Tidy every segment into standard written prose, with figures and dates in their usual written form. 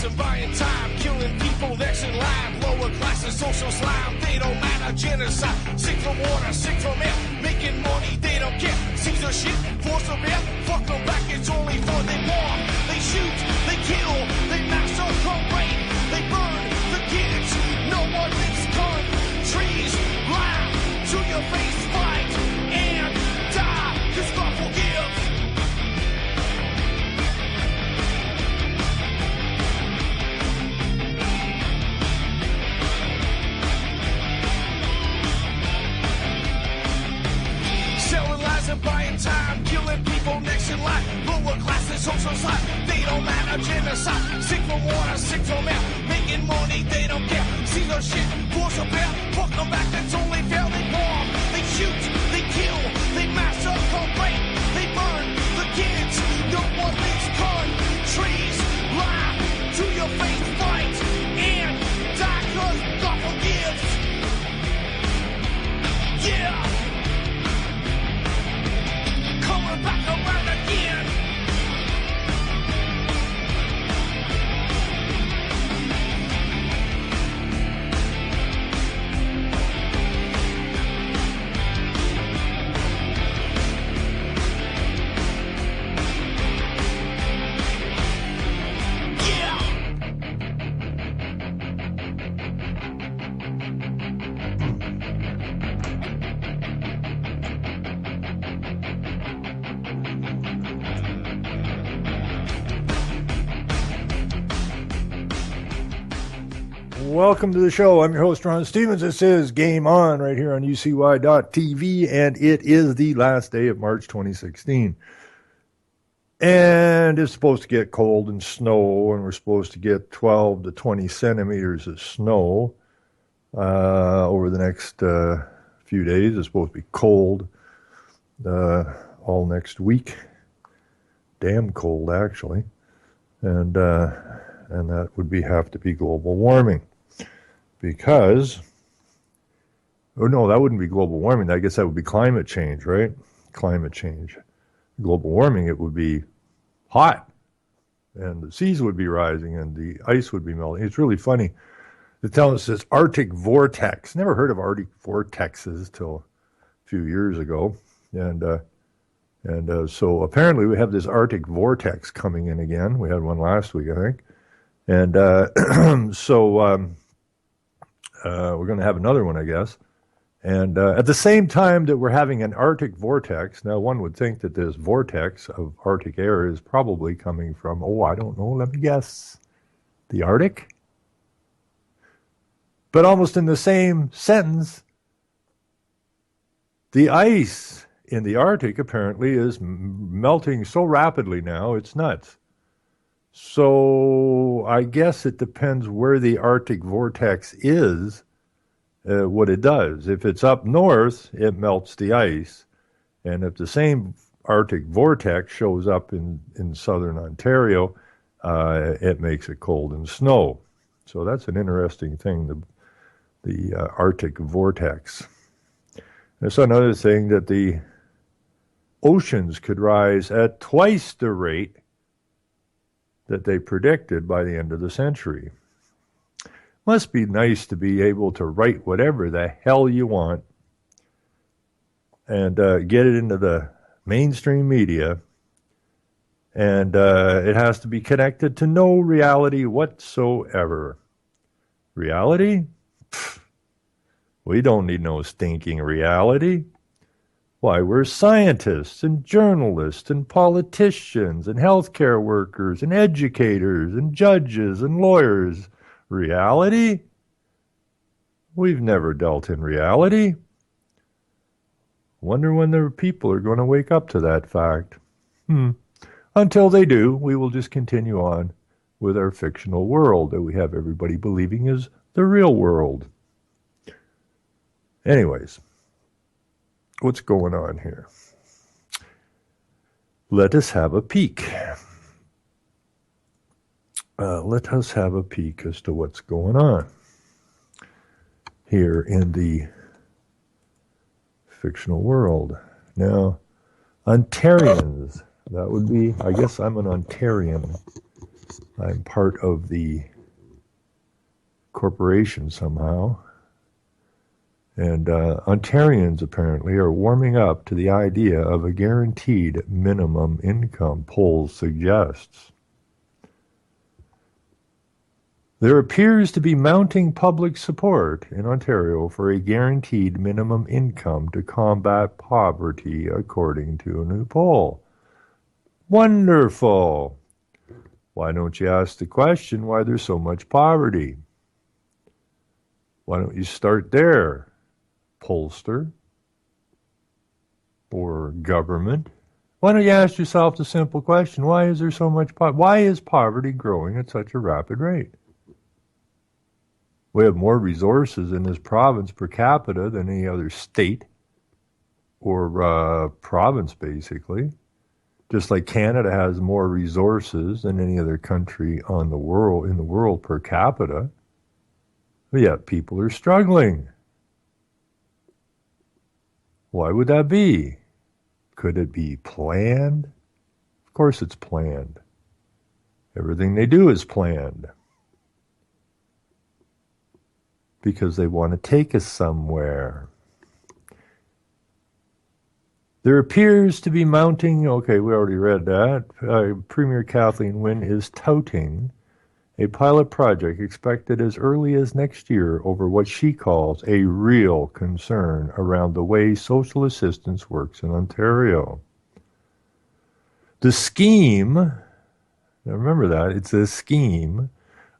Centralizing, buying time, killing people next in line. Lower classes, social slime, they don't matter. Genocide, sick from water, sick from air. Making money, they don't care. Caesar shit, force of air. Fuck them back, it's only for they war. They shoot, they kill, they massacre, rape. They burn the kids, no one leaves gun. Trees, laugh to your face, fight and die, 'cause God forgives. Selling lies and buying time, killing people next in line. Lower classes, social side, they don't matter. Genocide, sick from water, sick from air. Making money, they don't care. See the shit, force a bear. Fuck them back, that's only fair. They bomb, they shoot, they kill, they massacre, rape. They burn the kids, no one leaves gun. Trees, lie to your face, fight and die, 'cause God forgives. Yeah. Coming back around again. Welcome to the show. I'm your host, Ron Stevens. This is Game On right here on UCY.TV, and it is the last day of March 2016. And it's supposed to get cold and snow, and we're supposed to get 12 to 20 centimeters of snow over the next few days. It's supposed to be cold all next week. Damn cold, actually. And that would have to be global warming. Because, oh no, that wouldn't be global warming. I guess that would be climate change, right? Climate change. Global warming, it would be hot. And the seas would be rising and the ice would be melting. It's really funny. They tell us this Arctic vortex. Never heard of Arctic vortexes till a few years ago. And so apparently we have this Arctic vortex coming in again. We had one last week, I think. And so we're going to have another one, I guess. And at the same time that we're having an Arctic vortex, now one would think that this vortex of Arctic air is probably coming from, I don't know, let me guess, the Arctic? But almost in the same sentence, the ice in the Arctic apparently is melting so rapidly now, it's nuts. So I guess it depends where the Arctic vortex is, what it does. If it's up north, it melts the ice. And if the same Arctic vortex shows up in southern Ontario, it makes it cold and snow. So that's an interesting thing, the Arctic vortex. There's another thing that the oceans could rise at twice the rate that they predicted by the end of the century. Must be nice to be able to write whatever the hell you want and get it into the mainstream media, and it has to be connected to no reality whatsoever. Reality? Pfft. We don't need no stinking reality. Why, we're scientists and journalists and politicians and healthcare workers and educators and judges and lawyers. Reality? We've never dealt in reality. Wonder when the people are going to wake up to that fact. Until they do, we will just continue on with our fictional world that we have everybody believing is the real world. Anyways, what's going on here? Let us have a peek. Let us have a peek as to what's going on here in the fictional world. Now, Ontarians, that would be, I guess I'm an Ontarian. I'm part of the corporation somehow. And Ontarians apparently are warming up to the idea of a guaranteed minimum income, polls suggests. There appears to be mounting public support in Ontario for a guaranteed minimum income to combat poverty, according to a new poll. Wonderful! Why don't you ask the question why there's so much poverty? Why don't you start there, pollster or government? Why don't you ask yourself the simple question, why is there so much poverty? Why is poverty growing at such a rapid rate? We have more resources in this province per capita than any other state or province, basically. Just like Canada has more resources than any other country in the world per capita. But yet people are struggling. Why would that be? Could it be planned? Of course it's planned. Everything they do is planned. Because they want to take us somewhere. There appears to be mounting, okay, we already read that. Premier Kathleen Wynne is touting a pilot project expected as early as next year over what she calls a real concern around the way social assistance works in Ontario. The scheme, now remember that, it's a scheme,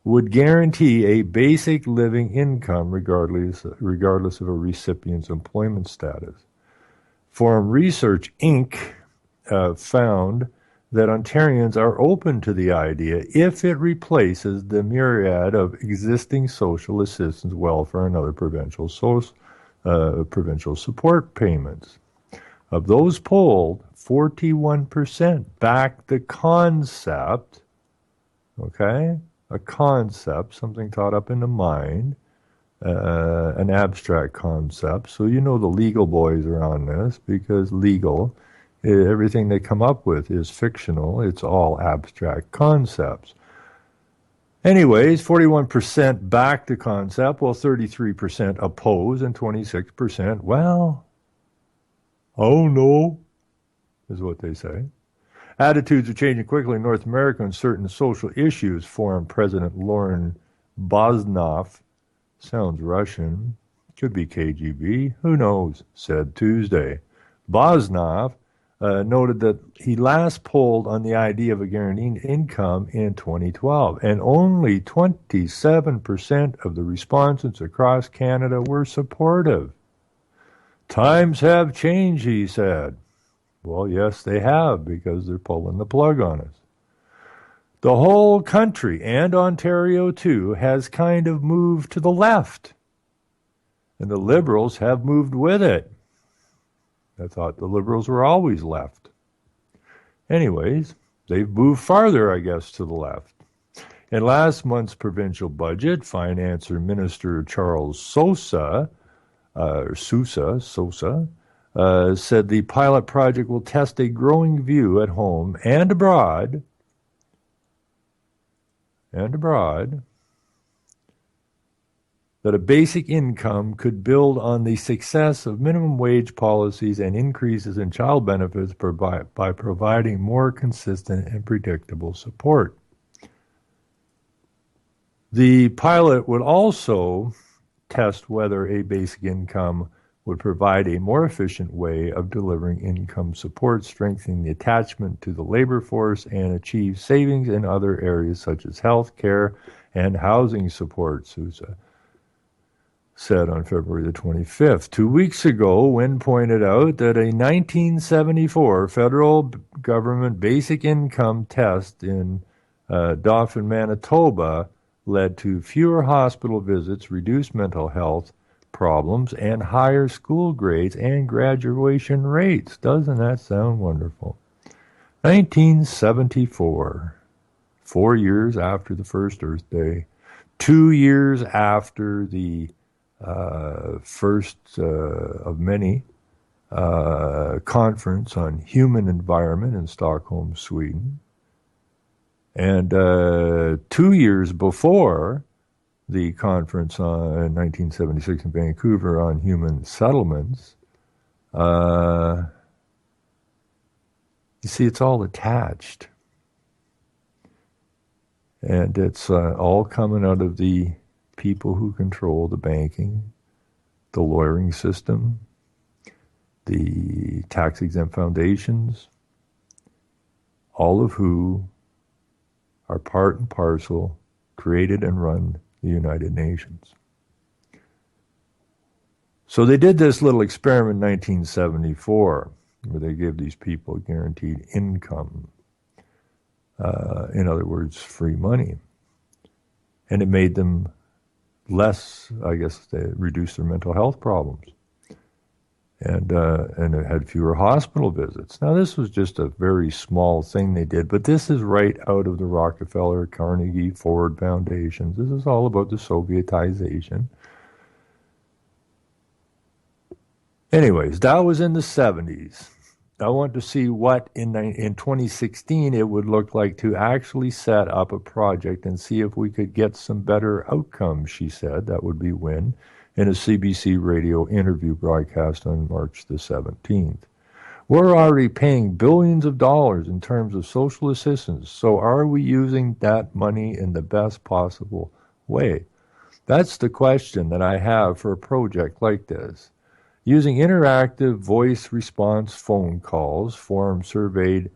would guarantee a basic living income regardless of a recipient's employment status. Forum Research Inc. Found that Ontarians are open to the idea if it replaces the myriad of existing social assistance, welfare, and other provincial support payments. Of those polled, 41% backed the concept, okay? A concept, something taught up in the mind, an abstract concept. So you know the legal boys are on this because legal, everything they come up with is fictional. It's all abstract concepts. Anyways, 41% back the concept, while 33% oppose and 26%, well, oh no, is what they say. Attitudes are changing quickly in North America on certain social issues, Forum President Lauren Bosnoff, sounds Russian, could be KGB, who knows, said Tuesday. Bosnoff noted that he last polled on the idea of a guaranteed income in 2012, and only 27% of the respondents across Canada were supportive. Times have changed, he said. Well, yes, they have, because they're pulling the plug on us. The whole country, and Ontario too, has kind of moved to the left. And the Liberals have moved with it. I thought the Liberals were always left. Anyways, they've moved farther, I guess, to the left. In last month's provincial budget, Finance Minister Charles Sousa said the pilot project will test a growing view at home and abroad, that a basic income could build on the success of minimum wage policies and increases in child benefits by providing more consistent and predictable support. The pilot would also test whether a basic income would provide a more efficient way of delivering income support, strengthening the attachment to the labor force, and achieve savings in other areas such as health care and housing support, Sousa said on February the 25th. 2 weeks ago, Wynne pointed out that a 1974 federal government basic income test in Dauphin, Manitoba, led to fewer hospital visits, reduced mental health problems, and higher school grades and graduation rates. Doesn't that sound wonderful? 1974, 4 years after the first Earth Day, 2 years after the first of many conference on human environment in Stockholm, Sweden. And 2 years before the conference in 1976 in Vancouver on human settlements, you see, it's all attached. And it's all coming out of the people who control the banking, the lawyering system, the tax-exempt foundations, all of who are part and parcel, created and run the United Nations. So they did this little experiment in 1974 where they gave these people guaranteed income. In other words, free money. And it made them less, I guess, they reduced their mental health problems. And it had fewer hospital visits. Now, this was just a very small thing they did, but this is right out of the Rockefeller, Carnegie, Ford foundations. This is all about the Sovietization. Anyways, that was in the 70s. I want to see what in 2016 it would look like to actually set up a project and see if we could get some better outcomes, she said. That would be when, in a CBC radio interview broadcast on March the 17th. We're already paying billions of dollars in terms of social assistance, so are we using that money in the best possible way? That's the question that I have for a project like this. Using interactive voice response phone calls, Forum surveyed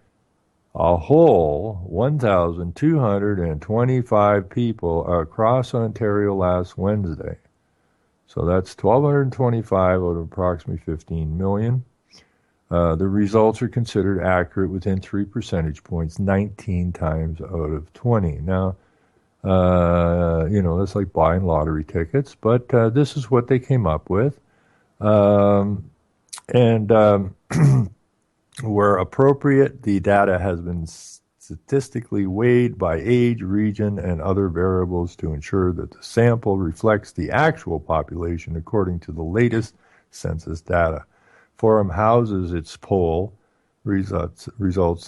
a whole 1,225 people across Ontario last Wednesday. So that's 1,225 out of approximately 15 million. The results are considered accurate within 3 percentage points, 19 times out of 20. Now, that's like buying lottery tickets, but this is what they came up with. Where appropriate, the data has been statistically weighed by age, region, and other variables to ensure that the sample reflects the actual population according to the latest census data. Forum houses its poll results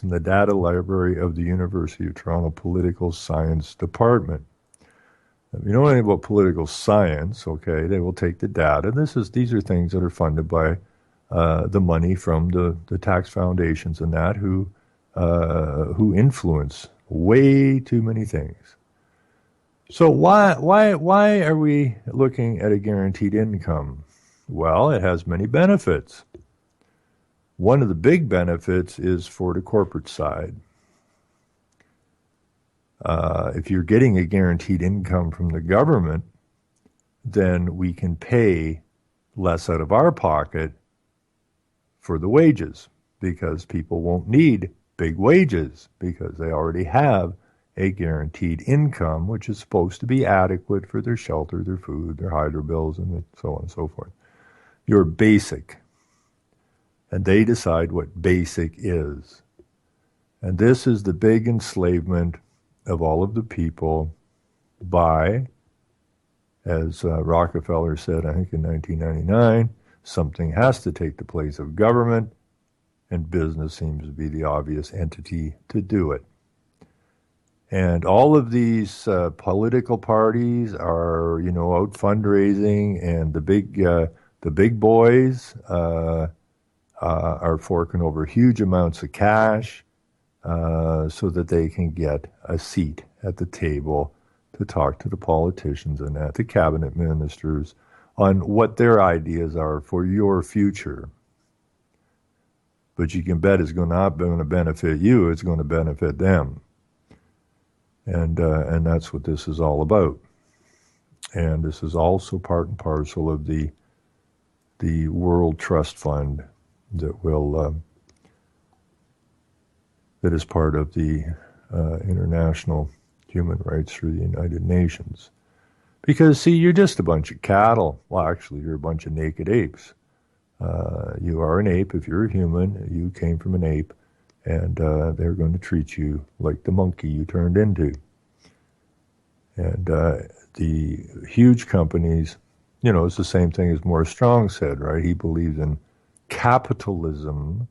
in the data library of the University of Toronto Political Science Department. If you know anything about political science, okay, they will take the data. These are things that are funded by the money from the tax foundations and that who influence way too many things. So why are we looking at a guaranteed income? Well, it has many benefits. One of the big benefits is for the corporate side. If you're getting a guaranteed income from the government, then we can pay less out of our pocket for the wages because people won't need big wages because they already have a guaranteed income, which is supposed to be adequate for their shelter, their food, their hydro bills, and so on and so forth. Your basic. And they decide what basic is. And this is the big enslavement of all of the people by, as Rockefeller said, I think in 1999, something has to take the place of government, and business seems to be the obvious entity to do it. And all of these political parties are, out fundraising, and the big boys are forking over huge amounts of cash so that they can get a seat at the table to talk to the politicians and the cabinet ministers on what their ideas are for your future. But you can bet it's not going to benefit you, it's going to benefit them. And that's what this is all about. And this is also part and parcel of the World Trust Fund that will that is part of the international human rights through the United Nations. Because, see, you're just a bunch of cattle. Well, actually, you're a bunch of naked apes. You are an ape. If you're a human, you came from an ape, and they're going to treat you like the monkey you turned into. And the huge companies, it's the same thing as Morris Strong said, right? He believes in capitalism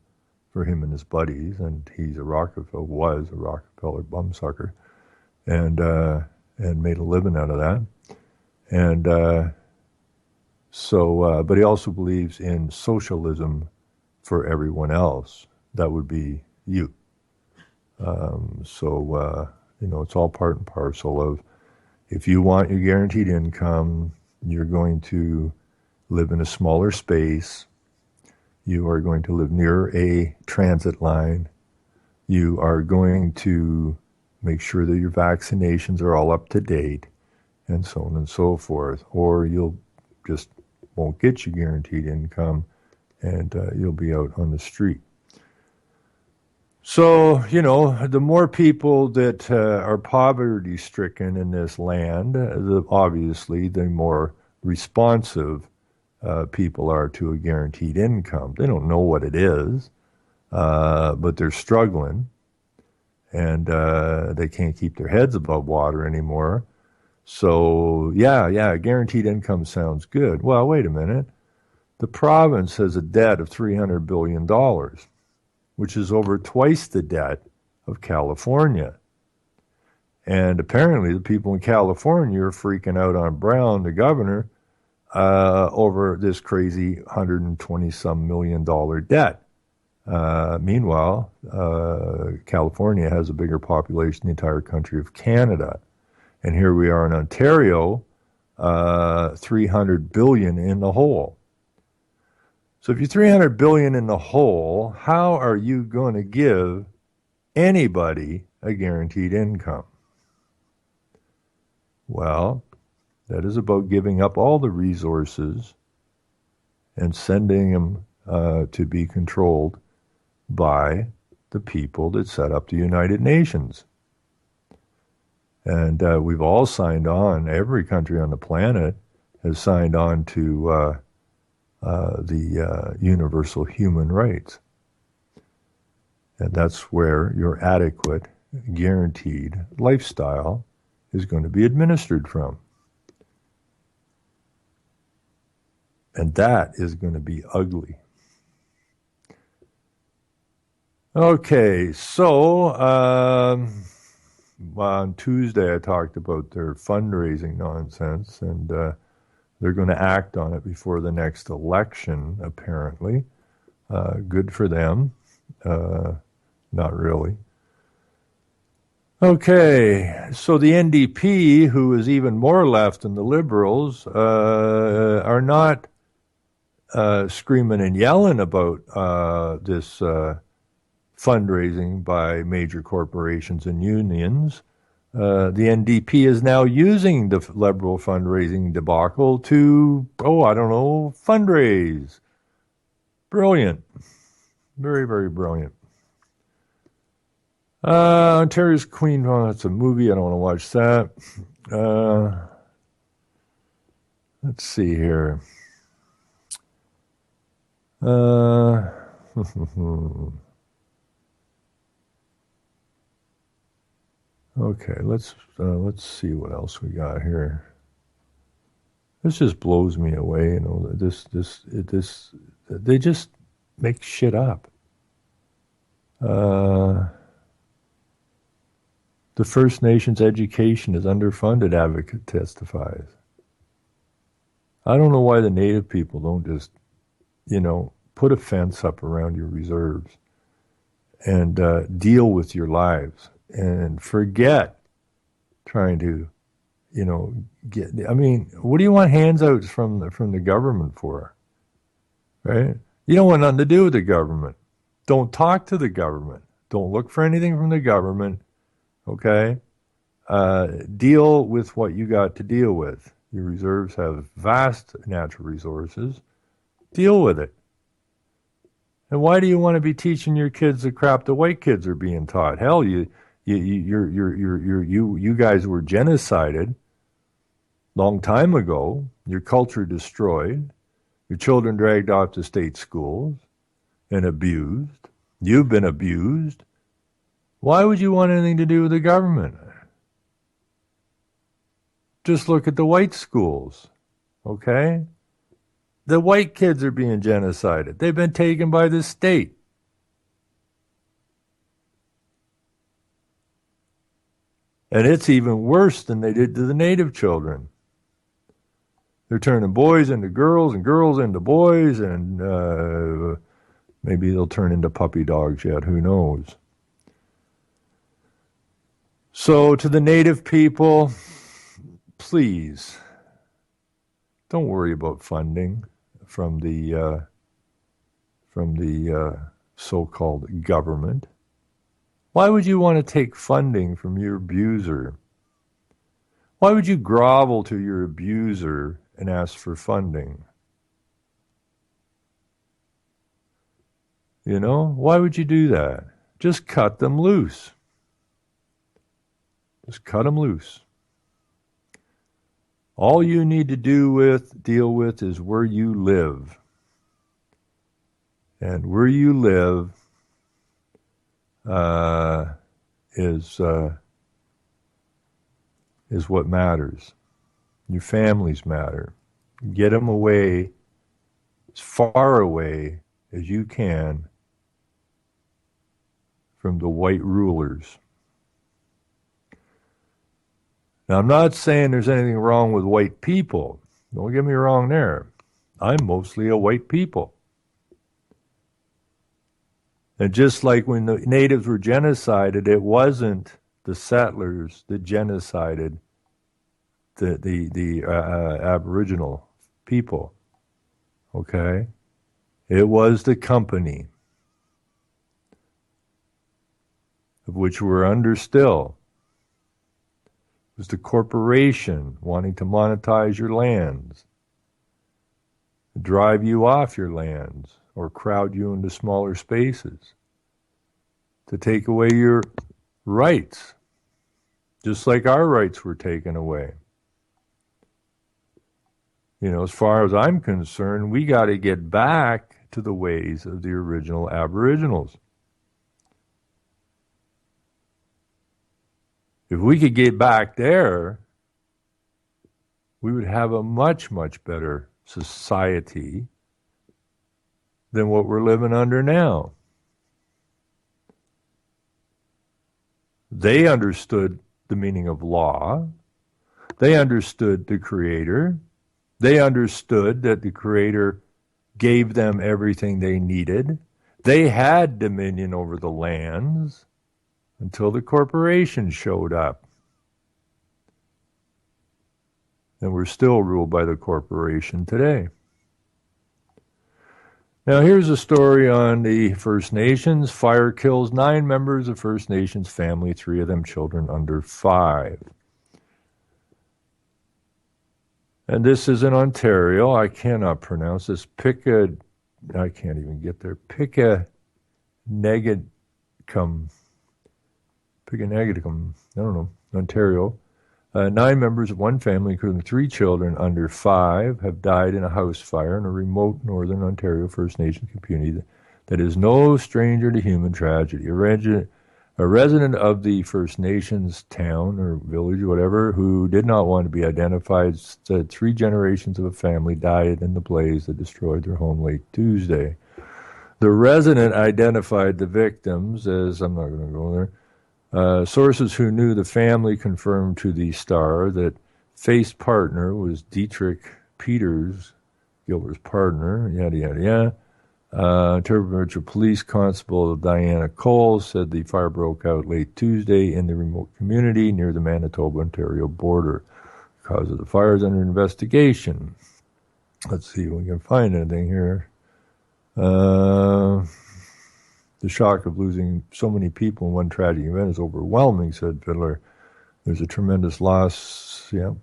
for him and his buddies, and was a Rockefeller bumsucker. and made a living out of that. And but he also believes in socialism for everyone else. That would be you. It's all part and parcel of, if you want your guaranteed income, you're going to live in a smaller space. You are going to live near a transit line. You are going to make sure that your vaccinations are all up to date, and so on and so forth. Or you'll just won't get your guaranteed income, and you'll be out on the street. So, the more people that are poverty-stricken in this land, obviously, the more responsive people are to a guaranteed income. They don't know what it is, but they're struggling, and they can't keep their heads above water anymore. So, yeah, guaranteed income sounds good. Well, wait a minute. The province has a debt of $300 billion, which is over twice the debt of California. And apparently the people in California are freaking out on Brown, the governor, over this crazy $120-some million debt. Meanwhile, California has a bigger population than the entire country of Canada. And here we are in Ontario, $300 billion in the hole. So if you're $300 billion in the hole, how are you going to give anybody a guaranteed income? Well, that is about giving up all the resources and sending them to be controlled by the people that set up the United Nations. And we've all signed on, every country on the planet has signed on to the universal human rights. And that's where your adequate, guaranteed lifestyle is going to be administered from. And that is going to be ugly. Okay, so on Tuesday I talked about their fundraising nonsense, and they're going to act on it before the next election, apparently. Good for them. Not really. Okay, so the NDP, who is even more left than the Liberals, are not screaming and yelling about this fundraising by major corporations and unions. The NDP is now using the Liberal fundraising debacle to, fundraise. Brilliant. Very, very brilliant. Ontario's Queen, that's a movie. I don't want to watch that. Let's see here. Okay, let's see what else we got here. This just blows me away. They just make shit up. The First Nations education is underfunded, advocate testifies. I don't know why the Native people don't just, put a fence up around your reserves and deal with your lives and forget trying to, what do you want handouts from the government for? Right? You don't want nothing to do with the government. Don't talk to the government. Don't look for anything from the government. Okay? Deal with what you got to deal with. Your reserves have vast natural resources. Deal with it. And why do you want to be teaching your kids the crap the white kids are being taught? Hell, you guys were genocided long time ago. Your culture destroyed. Your children dragged off to state schools and abused. You've been abused. Why would you want anything to do with the government? Just look at the white schools, okay? The white kids are being genocided. They've been taken by the state. And it's even worse than they did to the native children. They're turning boys into girls and girls into boys, and maybe they'll turn into puppy dogs yet. Who knows? So to the native people, please don't worry about funding from the so-called government. Why would you want to take funding from your abuser? Why would you grovel to your abuser and ask for funding? You know, why would you do that? Just cut them loose. Just cut them loose. All you need to deal with is where you live. And where you live is what matters. Your families matter. Get them away, as far away as you can from the white rulers. Now, I'm not saying there's anything wrong with white people. Don't get me wrong there. I'm mostly a white people. And just like when the natives were genocided, it wasn't the settlers that genocided the Aboriginal people. Okay? It was the company, of which we're under still. It was the corporation wanting to monetize your lands, drive you off your lands, or crowd you into smaller spaces, to take away your rights, just like our rights were taken away. You know, as far as I'm concerned, we got to get back to the ways of the original Aboriginals. If we could get back there, we would have a much, much better society than what we're living under now. They understood the meaning of law. They understood the Creator. They understood that the Creator gave them everything they needed. They had dominion over the lands until the corporation showed up. And we're still ruled by the corporation today. Now here's a story on the First Nations. Fire kills 9 members of First Nations family, 3 of them children under 5. And this is in Ontario. I cannot pronounce this. I can't even get there. Pikanegicum, I don't know, Ontario. 9 members of one family, including 3 children under 5, have died in a house fire in a remote northern Ontario First Nation community that is no stranger to human tragedy. A resident of the First Nations town or village or whatever who did not want to be identified said 3 generations of a family died in the blaze that destroyed their home late Tuesday. The resident identified the victims as, I'm not going to go there, sources who knew the family confirmed to the Star that Faith's partner was Dietrich Peters, Gilbert's partner, yada, yada, yada. Turbo Police Constable Diana Cole said the fire broke out late Tuesday in the remote community near the Manitoba-Ontario border. The cause of the fire is under investigation. Let's see if we can find anything here. The shock of losing so many people in one tragic event is overwhelming, said Fiddler. There's a tremendous loss. Yeah.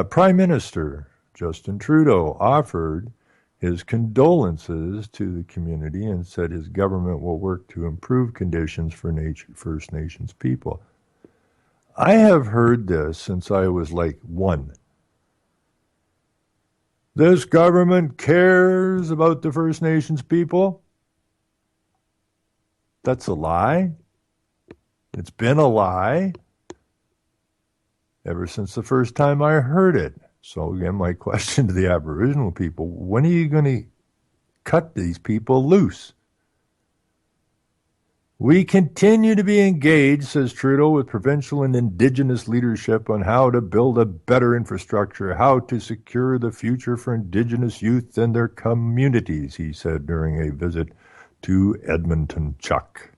Prime Minister Justin Trudeau offered his condolences to the community and said his government will work to improve conditions for First Nations people. I have heard this since I was like 1. This government cares about the First Nations people. That's a lie. It's been a lie ever since the first time I heard it. So again, my question to the Aboriginal people, when are you going to cut these people loose? We continue to be engaged, says Trudeau, with provincial and Indigenous leadership on how to build a better infrastructure, how to secure the future for Indigenous youth and their communities, he said during a visit to Edmonton, Chuck.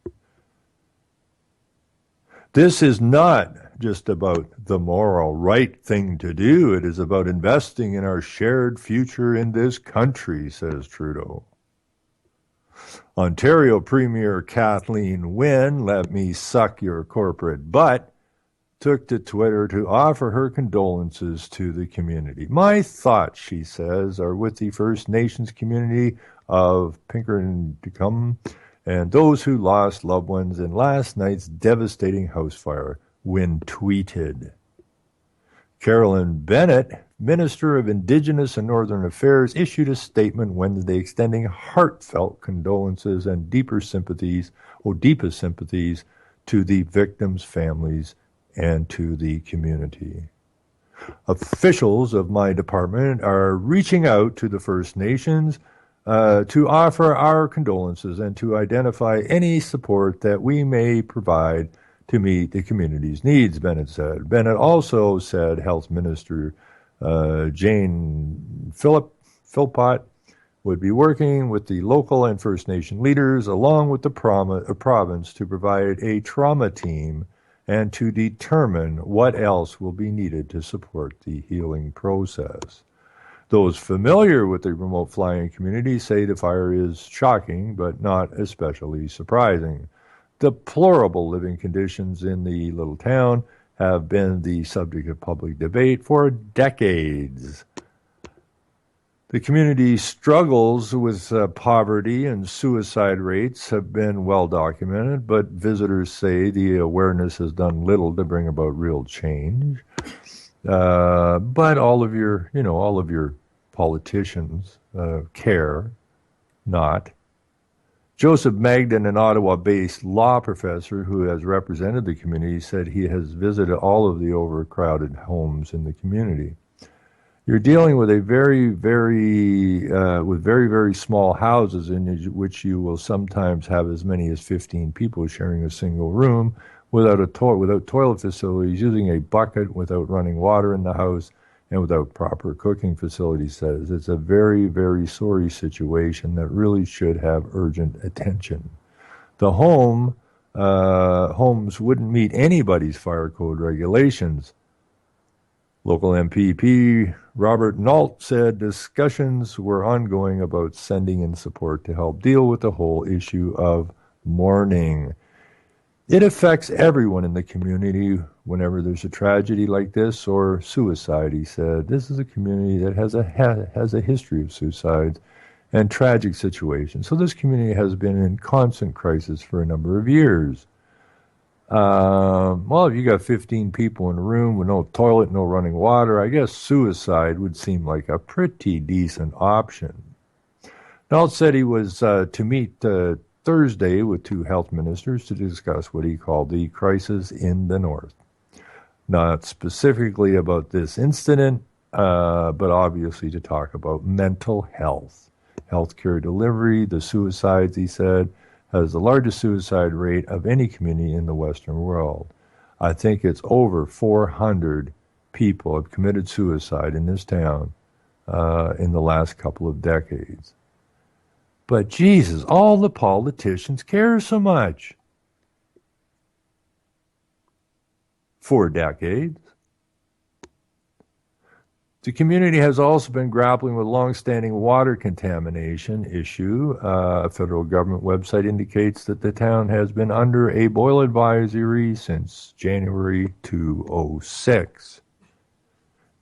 This is not just about the moral right thing to do. It is about investing in our shared future in this country, says Trudeau. Ontario Premier Kathleen Wynne, let me suck your corporate butt, took to Twitter to offer her condolences to the community. My thoughts, she says, are with the First Nations community of Pinkerton and those who lost loved ones in last night's devastating house fire, Wynne tweeted. Carolyn Bennett, Minister of Indigenous and Northern Affairs, issued a statement Wednesday extending heartfelt condolences and deepest sympathies to the victims' families and to the community. Officials of my department are reaching out to the First Nations to offer our condolences and to identify any support that we may provide to meet the community's needs, Bennett said. Bennett also said Health Minister Jane Philpott would be working with the local and First Nation leaders along with the province to provide a trauma team and to determine what else will be needed to support the healing process. Those familiar with the remote flying community say the fire is shocking but not especially surprising. Deplorable living conditions in the little town have been the subject of public debate for decades. The community's struggles with poverty and suicide rates have been well documented, but visitors say the awareness has done little to bring about real change. But all of your politicians care not. Joseph Magden, an Ottawa-based law professor who has represented the community, said he has visited all of the overcrowded homes in the community. You're dealing with very, very small houses in which you will sometimes have as many as 15 people sharing a single room without toilet facilities, using a bucket, without running water in the house, and without proper cooking facilities. Says it's a very, very sorry situation that really should have urgent attention. The homes wouldn't meet anybody's fire code regulations. Local MPP Robert Nault said discussions were ongoing about sending in support to help deal with the whole issue of mourning. It affects everyone in the community whenever there's a tragedy like this or suicide, he said. This is a community that has a history of suicides and tragic situations. So this community has been in constant crisis for a number of years. Well, if you got 15 people in a room with no toilet, no running water, I guess suicide would seem like a pretty decent option. Nault said he was to meet Thursday with two health ministers to discuss what he called the crisis in the North. Not specifically about this incident, but obviously to talk about mental health. Healthcare delivery, the suicides, he said, has the largest suicide rate of any community in the Western world. I think it's over 400 people have committed suicide in this town in the last couple of decades. But Jesus, all the politicians care so much. 4 decades. The community has also been grappling with long-standing water contamination issue. A federal government website indicates that the town has been under a boil advisory since January 2006.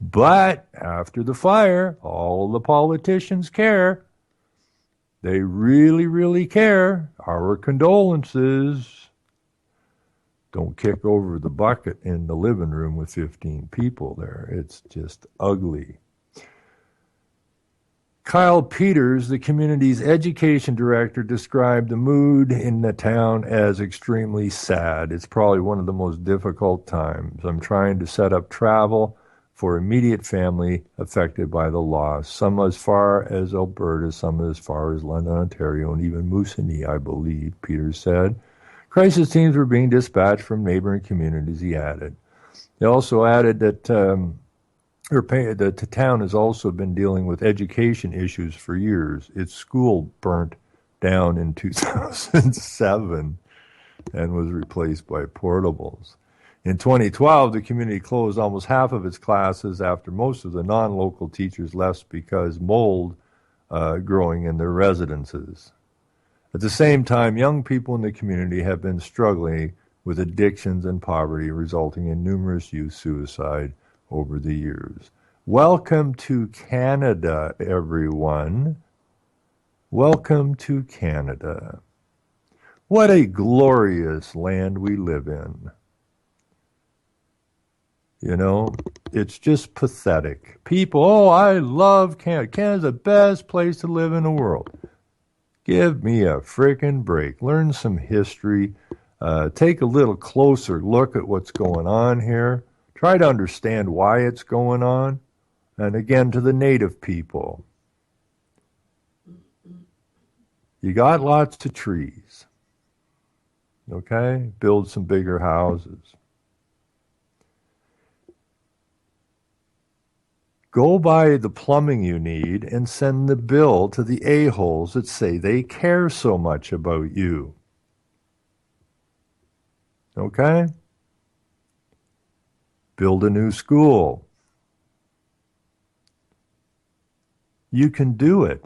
But after the fire, all the politicians care. They really, really care. Our condolences. Don't kick over the bucket in the living room with 15 people there. It's just ugly. Kyle Peters, the community's education director, described the mood in the town as extremely sad. It's probably one of the most difficult times. I'm trying to set up travel for immediate family affected by the loss. Some as far as Alberta, some as far as London, Ontario, and even Moosonee, I believe, Peters said. Crisis teams were being dispatched from neighboring communities, he added. They also added that the town has also been dealing with education issues for years. Its school burnt down in 2007 and was replaced by portables. In 2012, the community closed almost half of its classes after most of the non-local teachers left because mold growing in their residences. At the same time, young people in the community have been struggling with addictions and poverty, resulting in numerous youth suicide over the years. Welcome to Canada, everyone. Welcome to Canada. What a glorious land we live in. You know, it's just pathetic. People, oh, I love Canada. Canada's the best place to live in the world. Give me a frickin' break. Learn some history. Take a little closer look at what's going on here. Try to understand why it's going on. And again, to the native people. You got lots of trees. Okay? Build some bigger houses. Go buy the plumbing you need and send the bill to the a-holes that say they care so much about you. Okay? Build a new school. You can do it.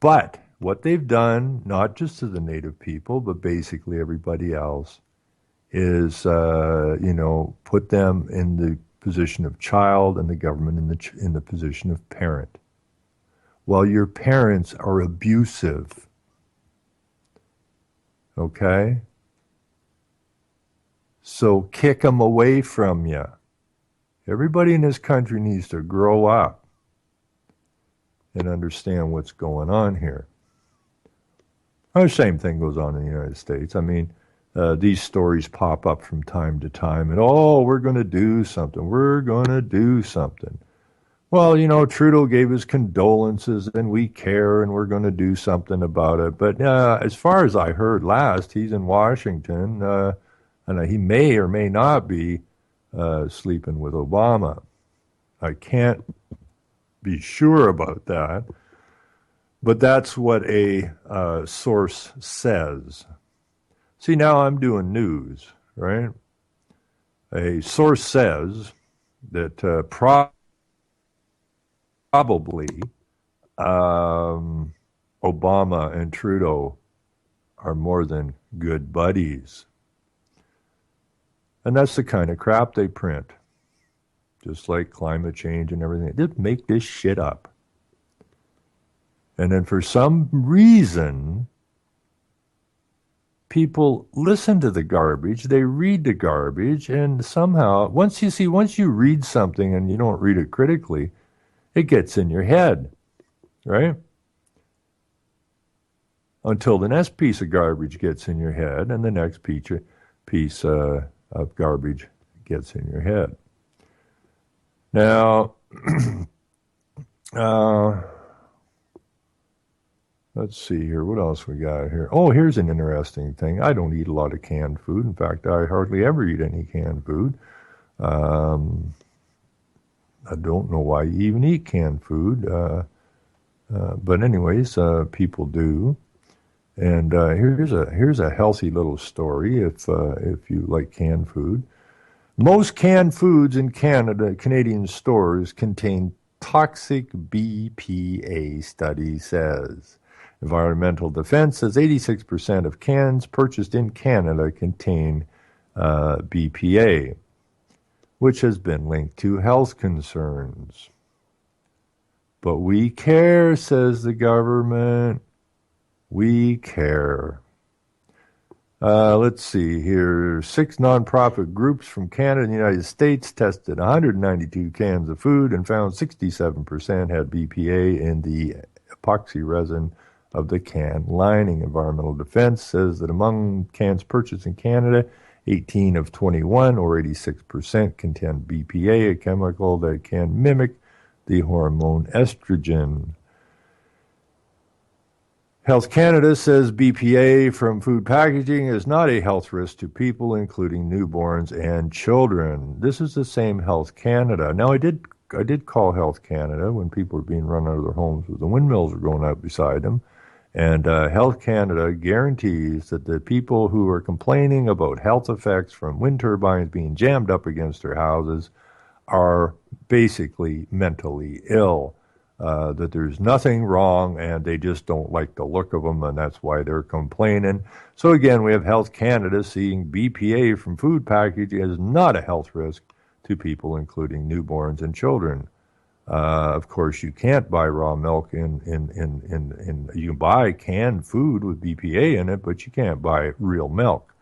But what they've done, not just to the native people, but basically everybody else, is, put them in the position of child and the government in the position of parent. Well, your parents are abusive. Okay? So kick them away from you. Everybody in this country needs to grow up and understand what's going on here. The same thing goes on in the United States. I mean, these stories pop up from time to time, and we're going to do something. We're going to do something. Well, Trudeau gave his condolences, and we care, and we're going to do something about it. But as far as I heard last, he's in Washington, and he may or may not be sleeping with Obama. I can't be sure about that, but that's what a source says. See, now I'm doing news, right? A source says that probably Obama and Trudeau are more than good buddies. And that's the kind of crap they print. Just like climate change and everything. Just make this shit up. And then for some reason, people listen to the garbage, they read the garbage, and somehow, once you read something and you don't read it critically, it gets in your head, right? Until the next piece of garbage gets in your head, and the next piece of garbage gets in your head. Now, let's see here. What else we got here? Oh, here's an interesting thing. I don't eat a lot of canned food. In fact, I hardly ever eat any canned food. I don't know why you even eat canned food. But anyways, people do. And here's a healthy little story if you like canned food. Most canned foods in Canadian stores contain toxic BPA, study says. Environmental Defense says 86% of cans purchased in Canada contain BPA, which has been linked to health concerns. But we care, says the government. We care. Let's see here. 6 nonprofit groups from Canada and the United States tested 192 cans of food and found 67% had BPA in the epoxy resin of the can lining. Environmental Defense says that among cans purchased in Canada, 18 of 21, or 86%, contain BPA, a chemical that can mimic the hormone estrogen. Health Canada says BPA from food packaging is not a health risk to people, including newborns and children. This is the same Health Canada. Now, I did call Health Canada when people were being run out of their homes with the windmills were going out beside them. And Health Canada guarantees that the people who are complaining about health effects from wind turbines being jammed up against their houses are basically mentally ill. That there's nothing wrong and they just don't like the look of them, and that's why they're complaining. So again, we have Health Canada seeing BPA from food packaging as not a health risk to people, including newborns and children. Of course, you can't buy raw milk you can buy canned food with BPA in it, but you can't buy real milk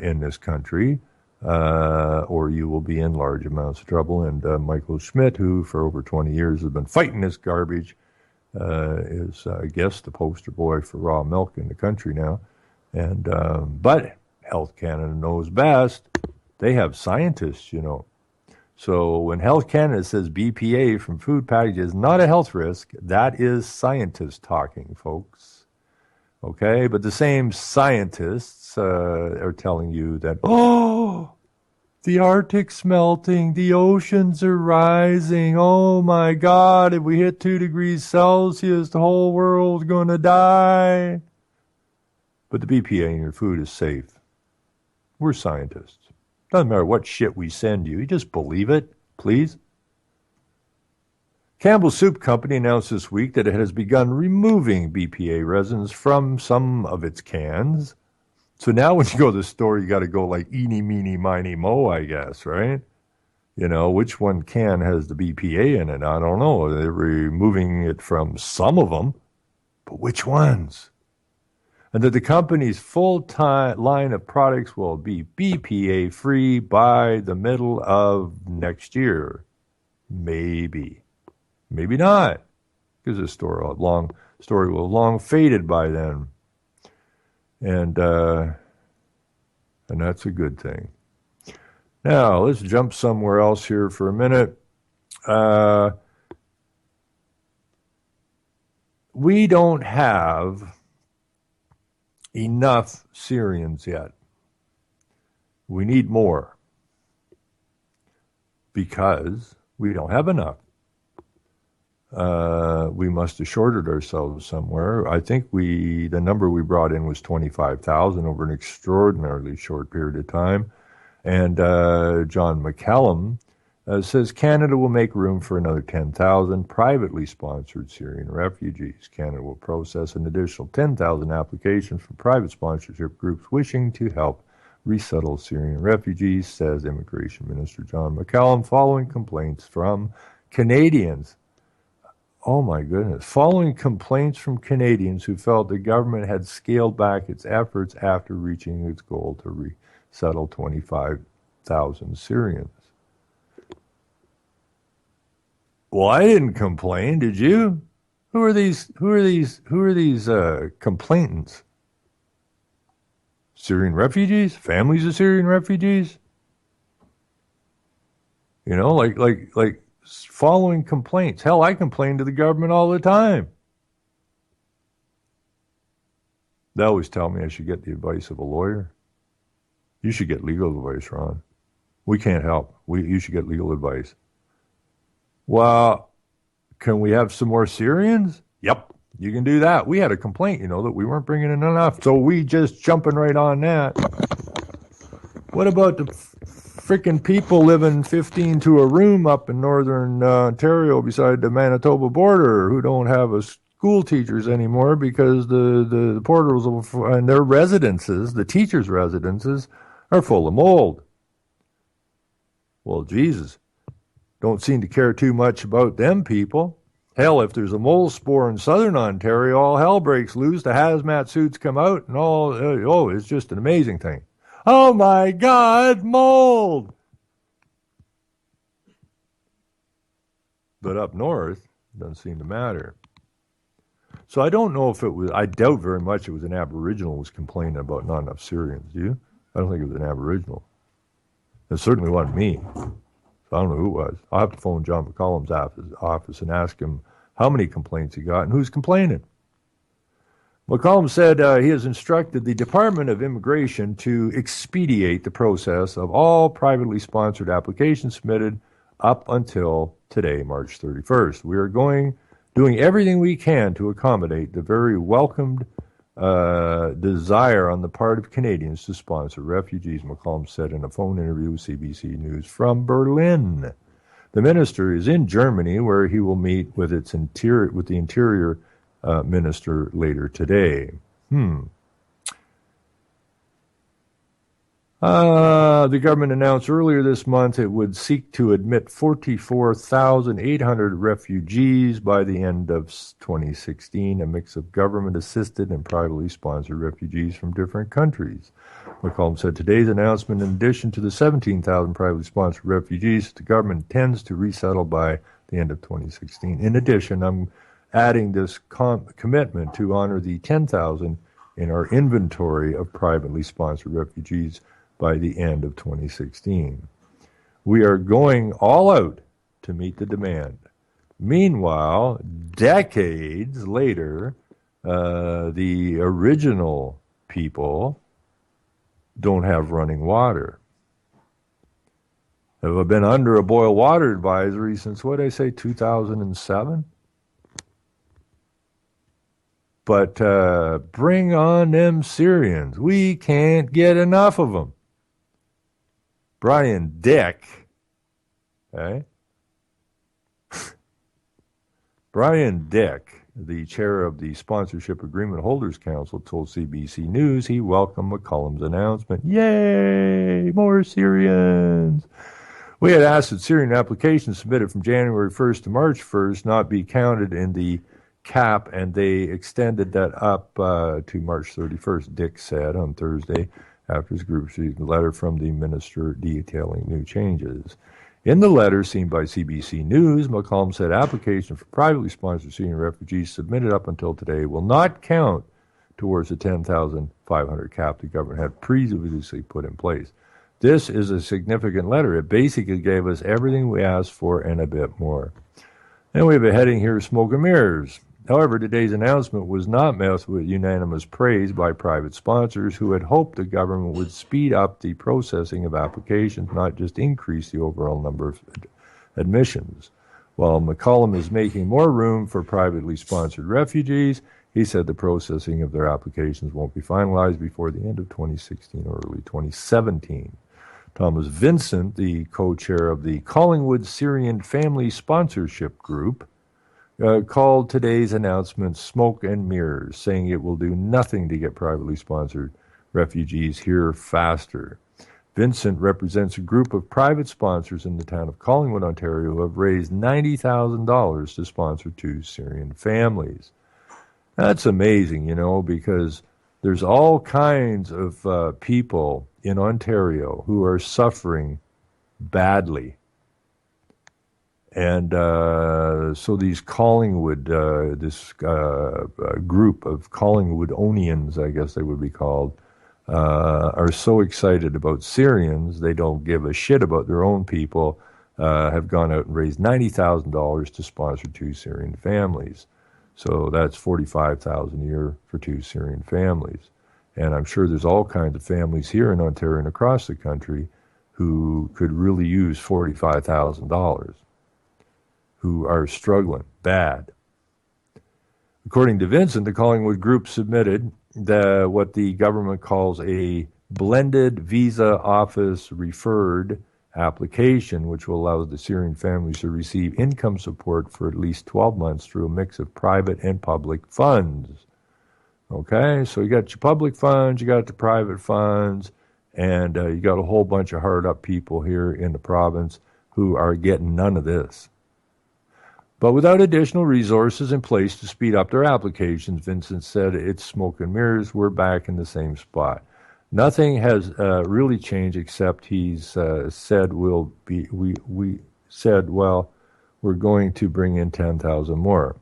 in this country. Or you will be in large amounts of trouble. And Michael Schmidt, who for over 20 years has been fighting this garbage, is, I guess, the poster boy for raw milk in the country now. And but Health Canada knows best. They have scientists, you know. So when Health Canada says BPA from food packaging is not a health risk, that is scientists talking, folks. Okay, but the same scientists are telling you that, oh, the Arctic's melting, the oceans are rising, oh my God, if we hit 2 degrees Celsius, the whole world's going to die. But the BPA in your food is safe. We're scientists. Doesn't matter what shit we send you, you just believe it, please. Campbell Soup Company announced this week that it has begun removing BPA resins from some of its cans. So now when you go to the store, you got to go like eeny, meeny, miny, mo, I guess, right? You know, which one can has the BPA in it? I don't know. They're removing it from some of them, but which ones? And that the company's full-time line of products will be BPA-free by the middle of next year. Maybe. Maybe not, because the story will have long faded by then. And that's a good thing. Now, let's jump somewhere else here for a minute. We don't have enough Syrians yet. We need more because we don't have enough. We must have shorted ourselves somewhere. I think the number we brought in was 25,000 over an extraordinarily short period of time. And John McCallum says Canada will make room for another 10,000 privately sponsored Syrian refugees. Canada will process an additional 10,000 applications from private sponsorship groups wishing to help resettle Syrian refugees, says Immigration Minister John McCallum, following complaints from Canadians. Oh my goodness. Following complaints from Canadians who felt the government had scaled back its efforts after reaching its goal to resettle 25,000 Syrians. Well, I didn't complain, did you? Who are these complainants? Syrian refugees? Families of Syrian refugees? You know, like following complaints. Hell, I complain to the government all the time. They always tell me I should get the advice of a lawyer. You should get legal advice, Ron. We can't help. You should get legal advice. Well, can we have some more Syrians? Yep, you can do that. We had a complaint, that we weren't bringing in enough, so we just jumping right on that. What about the freaking people living 15 to a room up in northern Ontario beside the Manitoba border who don't have school teachers anymore because the portals and their residences, the teachers' residences, are full of mold? Well, Jesus. Don't seem to care too much about them people. Hell, if there's a mold spore in southern Ontario, all hell breaks loose. The hazmat suits come out and all, it's just an amazing thing. Oh my God, mold! But up north, it doesn't seem to matter. So I don't know if I doubt very much it was an Aboriginal who was complaining about not enough Syrians. Do you? I don't think it was an Aboriginal. It certainly wasn't me. I don't know who it was. I'll have to phone John McCallum's office and ask him how many complaints he got and who's complaining. McCollum said he has instructed the Department of Immigration to expedite the process of all privately sponsored applications submitted up until today, March 31st. We are doing everything we can to accommodate the very welcomed desire on the part of Canadians to sponsor refugees, McCollum said in a phone interview with CBC News from Berlin. The minister is in Germany, where he will meet with the Interior Minister later today. The government announced earlier this month it would seek to admit 44,800 refugees by the end of 2016, a mix of government-assisted and privately sponsored refugees from different countries. McCollum said today's announcement, in addition to the 17,000 privately sponsored refugees the government intends to resettle by the end of 2016. In addition, I'm adding this commitment to honor the 10,000 in our inventory of privately sponsored refugees by the end of 2016. We are going all out to meet the demand. Meanwhile, decades later, the original people don't have running water. Have been under a boil water advisory since, what did I say, 2007? But bring on them Syrians. We can't get enough of them. Brian Dick, okay? Brian Dick, the chair of the Sponsorship Agreement Holders Council, told CBC News he welcomed McCollum's announcement. Yay, more Syrians. We had asked that Syrian applications submitted from January 1st to March 1st not be counted in the cap, and they extended that up to March 31st, Dick said on Thursday after his group received a letter from the minister detailing new changes. In the letter seen by CBC News, McCollum said applications for privately sponsored Syrian refugees submitted up until today will not count towards the 10,500 cap the government had previously put in place. This is a significant letter. It basically gave us everything we asked for and a bit more. And we have a heading here, smoke and mirrors. However, today's announcement was not met with unanimous praise by private sponsors who had hoped the government would speed up the processing of applications, not just increase the overall number of admissions. While McCollum is making more room for privately sponsored refugees, he said the processing of their applications won't be finalized before the end of 2016 or early 2017. Thomas Vincent, the co-chair of the Collingwood Syrian Family Sponsorship Group, called today's announcement smoke and mirrors, saying it will do nothing to get privately sponsored refugees here faster. Vincent represents a group of private sponsors in the town of Collingwood, Ontario, who have raised $90,000 to sponsor 2 Syrian families. That's amazing, because there's all kinds of people in Ontario who are suffering badly. And so these Collingwood, this group of Collingwoodonians, I guess they would be called, are so excited about Syrians, they don't give a shit about their own people, have gone out and raised $90,000 to sponsor 2 Syrian families. So that's $45,000 a year for 2 Syrian families. And I'm sure there's all kinds of families here in Ontario and across the country who could really use $45,000. Who are struggling bad. According to Vincent, the Collingwood Group submitted what the government calls a blended visa office referred application, which will allow the Syrian families to receive income support for at least 12 months through a mix of private and public funds. Okay, so you got your public funds, you got the private funds, and you got a whole bunch of hard-up people here in the province who are getting none of this. But without additional resources in place to speed up their applications, Vincent said it's smoke and mirrors. We're back in the same spot. Nothing has really changed except he's said we're going to bring in 10,000 more.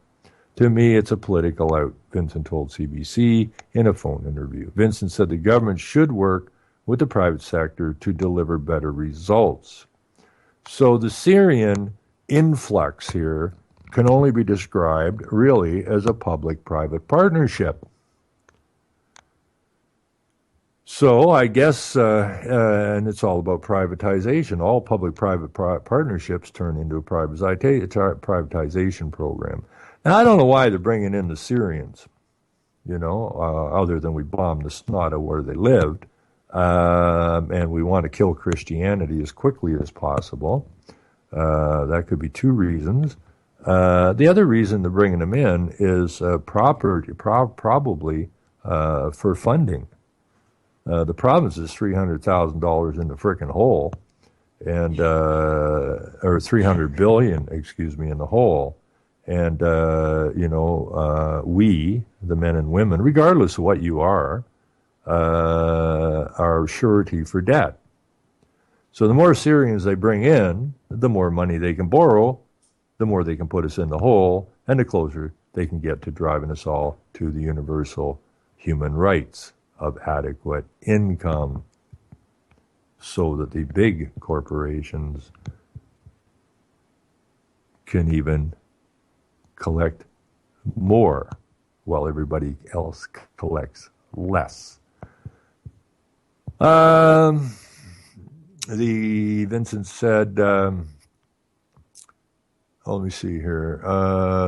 To me, it's a political out, Vincent told CBC in a phone interview. Vincent said the government should work with the private sector to deliver better results. So the Syrian influx here can only be described really as a public-private partnership. So I guess, and it's all about privatization. All public-private partnerships turn into a privatization program. Now, I don't know why they're bringing in the Syrians, other than we bombed the snot of where they lived, and we want to kill Christianity as quickly as possible. That could be two reasons. The other reason they're bringing them in is probably for funding. The province is $300,000 in the frickin' hole, and or 300 billion, in the hole, and we, the men and women, regardless of what you are surety for debt. So the more Syrians they bring in, the more money they can borrow, the more they can put us in the hole, and the closer they can get to driving us all to the universal human rights of adequate income, so that the big corporations can even collect more while everybody else collects less. Vincent said, let me see here.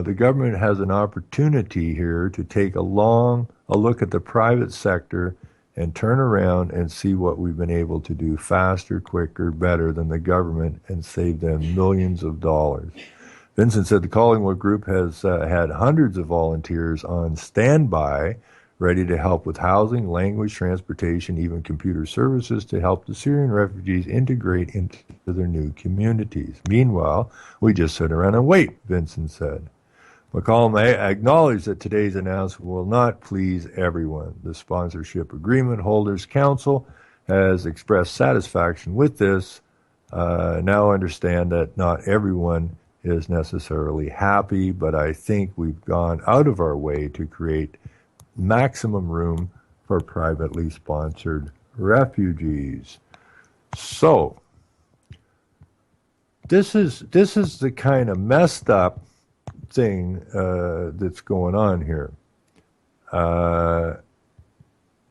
The government has an opportunity here to take a look at the private sector and turn around and see what we've been able to do faster, quicker, better than the government and save them millions of dollars. Vincent said the Collingwood Group has had hundreds of volunteers on standby, ready to help with housing, language, transportation, even computer services to help the Syrian refugees integrate into their new communities. Meanwhile, we just sit around and wait, Vincent said. McCollum acknowledged that today's announcement will not please everyone. The Sponsorship Agreement Holders Council has expressed satisfaction with this. Now understand that not everyone is necessarily happy, but I think we've gone out of our way to create maximum room for privately sponsored refugees. So this is the kind of messed up thing that's going on here.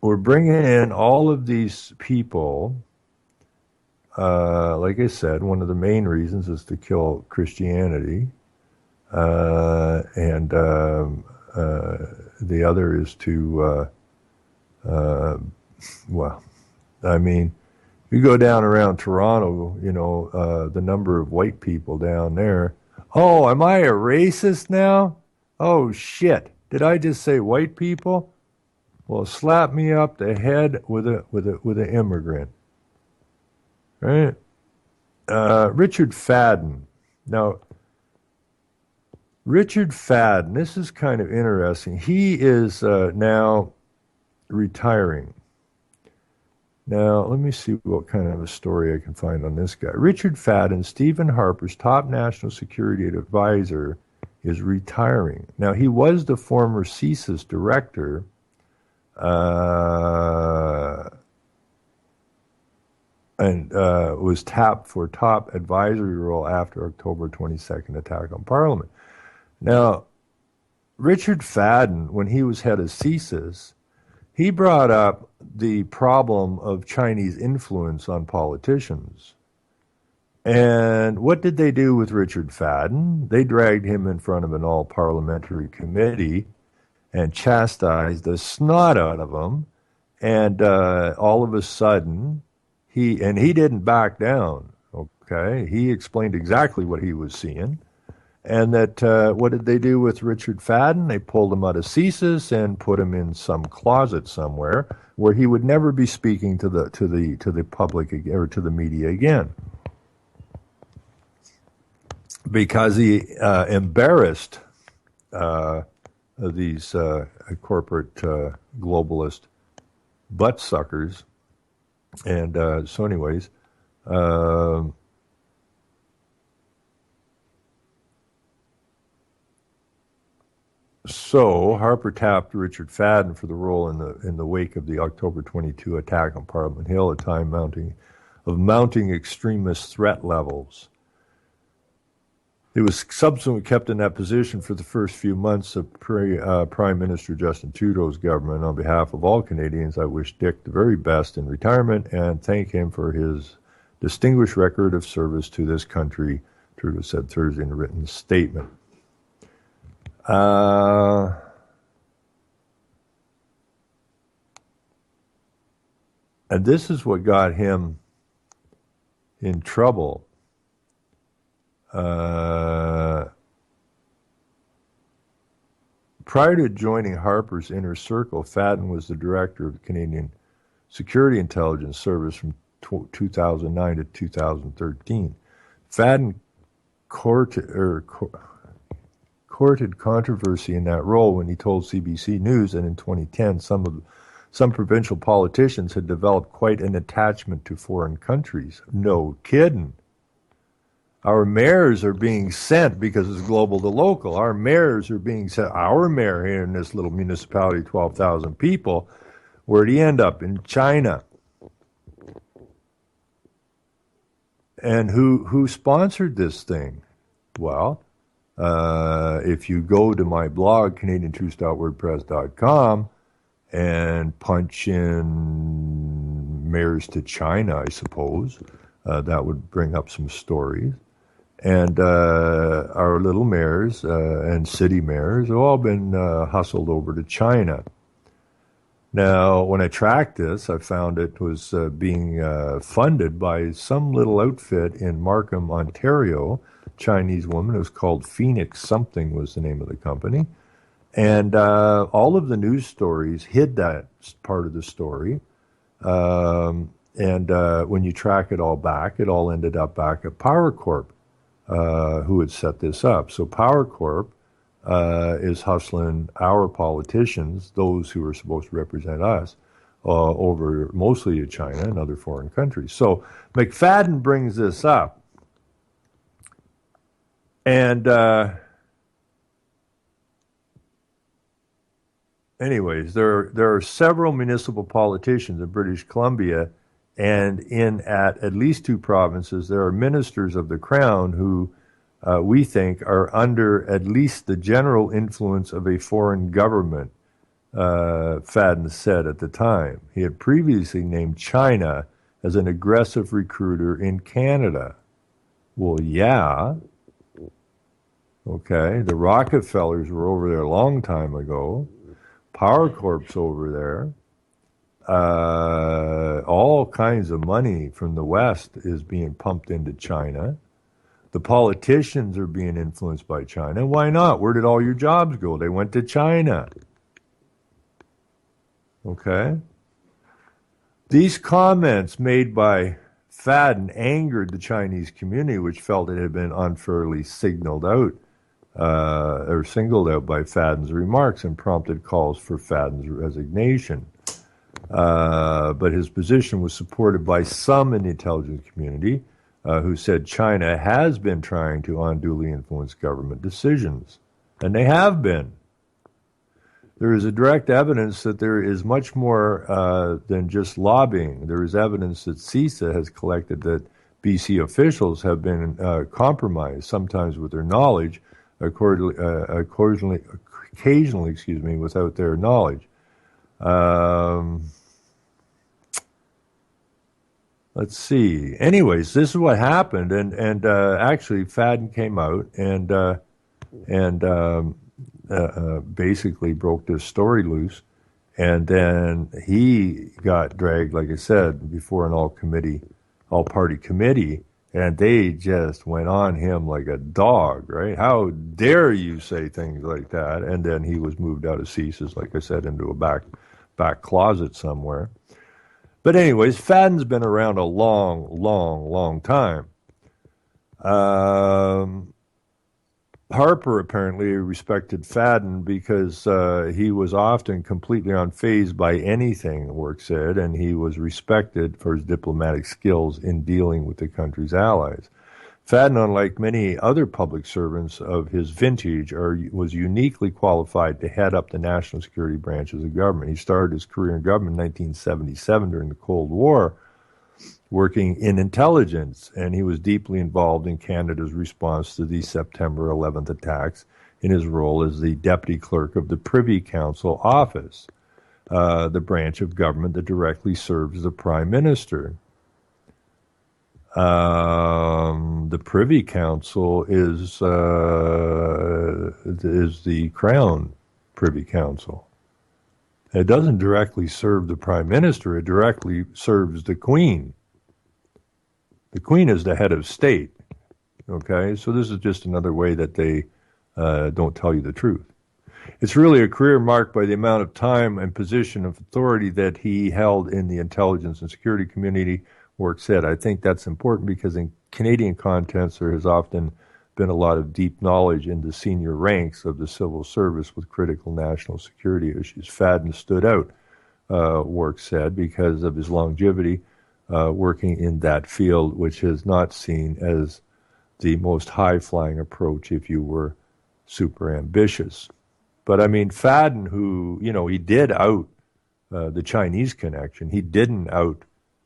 We're bringing in all of these people. Like I said, one of the main reasons is to kill Christianity, and the other is to, you go down around Toronto, the number of white people down there. Oh, am I a racist now? Oh, shit. Did I just say white people? Well, slap me up the head with an immigrant. Right? Richard Fadden. Now, Richard Fadden, this is kind of interesting. He is now retiring. Now, let me see what kind of a story I can find on this guy. Richard Fadden, Stephen Harper's top national security advisor, is retiring. Now, he was the former CSIS director, and was tapped for top advisory role after October 22nd attack on Parliament. Now, Richard Fadden, when he was head of CSIS, he brought up the problem of Chinese influence on politicians. And what did they do with Richard Fadden? They dragged him in front of an all-parliamentary committee and chastised the snot out of him. And all of a sudden, he didn't back down, okay? He explained exactly what he was seeing. And that what did they do with Richard Fadden? They pulled him out of CSIS and put him in some closet somewhere where he would never be speaking to the public or to the media again, because he embarrassed these corporate globalist butt suckers. And so, anyways. So Harper tapped Richard Fadden for the role in the wake of the October 22 attack on Parliament Hill, a time mounting extremist threat levels. He was subsequently kept in that position for the first few months of Prime Minister Justin Trudeau's government. On behalf of all Canadians, I wish Dick the very best in retirement and thank him for his distinguished record of service to this country, Trudeau said Thursday in a written statement. And this is what got him in trouble. Prior to joining Harper's inner circle, Fadden was the director of the Canadian Security Intelligence Service from 2009 to 2013. Fadden courted controversy in that role when he told CBC News that in 2010 some provincial politicians had developed quite an attachment to foreign countries. No kidding. Our mayors are being sent because it's global to local. Our mayors are being sent. Our mayor here in this little municipality, 12,000 people, where'd he end up? In China. And who sponsored this thing? Well, if you go to my blog, CanadianTruths.wordpress.com, and punch in mayors to China, I suppose, that would bring up some stories. And our little mayors and city mayors have all been hustled over to China. Now, when I tracked this, I found it was being funded by some little outfit in Markham, Ontario, Chinese woman. It was called Phoenix something was the name of the company. And all of the news stories hid that part of the story. And when you track it all back, it all ended up back at Power Corp, who had set this up. So Power Corp is hustling our politicians, those who are supposed to represent us, over mostly to China and other foreign countries. So McFadden brings this up. And anyways, there are several municipal politicians in British Columbia, and in at least two provinces, there are ministers of the Crown who we think are under at least the general influence of a foreign government, Fadden said at the time. He had previously named China as an aggressive recruiter in Canada. Well, yeah. Okay, the Rockefellers were over there a long time ago. Power Corp's over there. All kinds of money from the West is being pumped into China. The politicians are being influenced by China. Why not? Where did all your jobs go? They went to China. Okay? These comments made by Fadden angered the Chinese community, which felt it had been unfairly singled out by Fadden's remarks and prompted calls for Fadden's resignation. But his position was supported by some in the intelligence community who said China has been trying to unduly influence government decisions. And they have been. There is a direct evidence that there is much more than just lobbying. There is evidence that CISA has collected that BC officials have been compromised, sometimes with their knowledge, occasionally, without their knowledge. Let's see. Anyways, this is what happened, and actually, Fadden came out and basically broke this story loose, and then he got dragged, like I said, before an all-party committee, and they just went on him like a dog, right? How dare you say things like that? And then he was moved out of CISA's, like I said, into a back closet somewhere. But anyways, Fadden's been around a long time. Harper apparently respected Fadden because he was often completely unfazed by anything, Work said, and he was respected for his diplomatic skills in dealing with the country's allies. Fadden, unlike many other public servants of his vintage, was uniquely qualified to head up the national security branches of government. He started his career in government in 1977 during the Cold War, working in intelligence, and he was deeply involved in Canada's response to the September 11th attacks in his role as the deputy clerk of the Privy Council office, the branch of government that directly serves the Prime Minister. The Privy Council is the Crown Privy Council. It doesn't directly serve the Prime Minister, it directly serves the Queen. The Queen is the head of state, okay? So this is just another way that they don't tell you the truth. It's really a career marked by the amount of time and position of authority that he held in the intelligence and security community, Work said. I think that's important because in Canadian contexts there has often been a lot of deep knowledge in the senior ranks of the civil service with critical national security issues. Fadden stood out, Work said, because of his longevity working in that field, which is not seen as the most high-flying approach if you were super ambitious. But I mean, Fadden, who, he did out the Chinese connection. He didn't out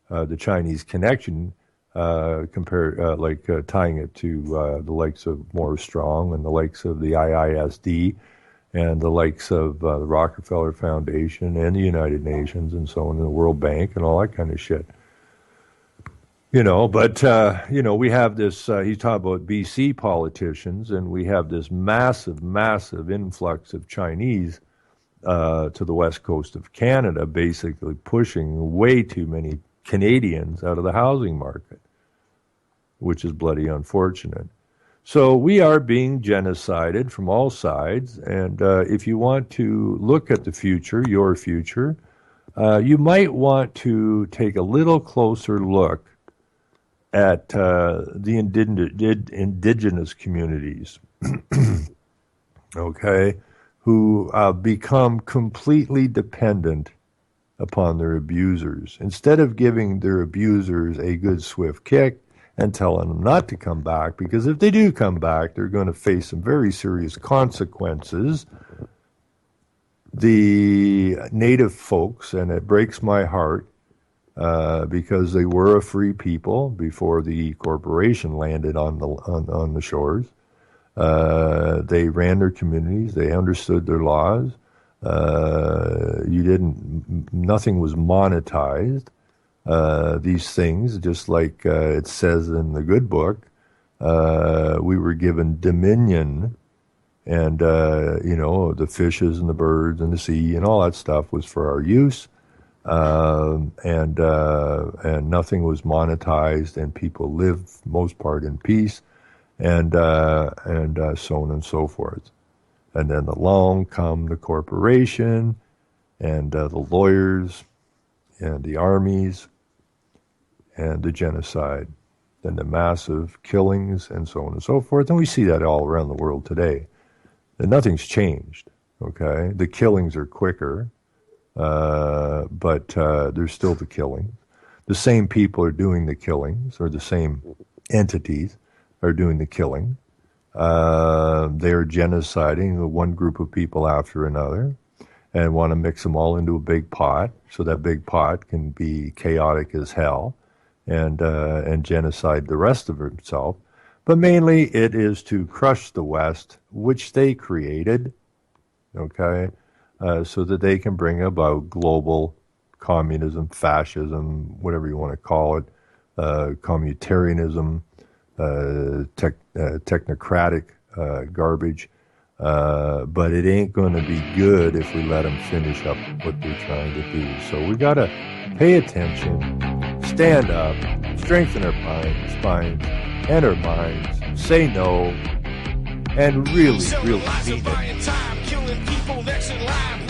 the Chinese connection, tying it to the likes of Morris Strong and the likes of the IISD and the likes of the Rockefeller Foundation and the United Nations and so on, and the World Bank and all that kind of shit. We have this, he's talking about BC politicians, and we have this massive, massive influx of Chinese to the west coast of Canada, basically pushing way too many Canadians out of the housing market, which is bloody unfortunate. So we are being genocided from all sides, and if you want to look at the future, your future, you might want to take a little closer look at the indigenous communities, okay, who become completely dependent upon their abusers. Instead of giving their abusers a good swift kick and telling them not to come back, because if they do come back, they're going to face some very serious consequences. The native folks, and it breaks my heart, because they were a free people before the corporation landed on the shores. They ran their communities. They understood their laws. Nothing was monetized. These things, just like it says in the good book, we were given dominion, and the fishes and the birds and the sea and all that stuff was for our use. And nothing was monetized, and people lived most part in peace, and so on and so forth. And then along come the corporation, and the lawyers, and the armies, and the genocide, and the massive killings, and so on and so forth. And we see that all around the world today. And nothing's changed. Okay, the killings are quicker. But there's still the killing. The same people are doing the killings, or the same entities are doing the killing. They're genociding one group of people after another and want to mix them all into a big pot, so that big pot can be chaotic as hell and genocide the rest of itself. But mainly it is to crush the West, which they created, okay? So that they can bring about global communism, fascism, whatever you want to call it, communitarianism, technocratic garbage. But it ain't going to be good if we let them finish up what they're trying to do. So we got to pay attention, stand up, strengthen our spines and our minds, say no, and really, really mean it.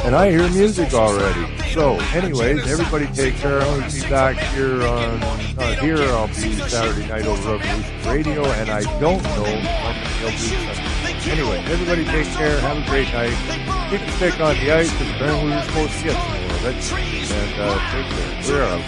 And I hear music already. So, anyways, everybody take care. I'll be back here I'll be Saturday night over Revolution Radio, and I don't know how many I'll do Sunday. Anyway, everybody take care. Have a great night. Keep your stick on the ice, because apparently we're supposed to get some more of it. And take care. We're out.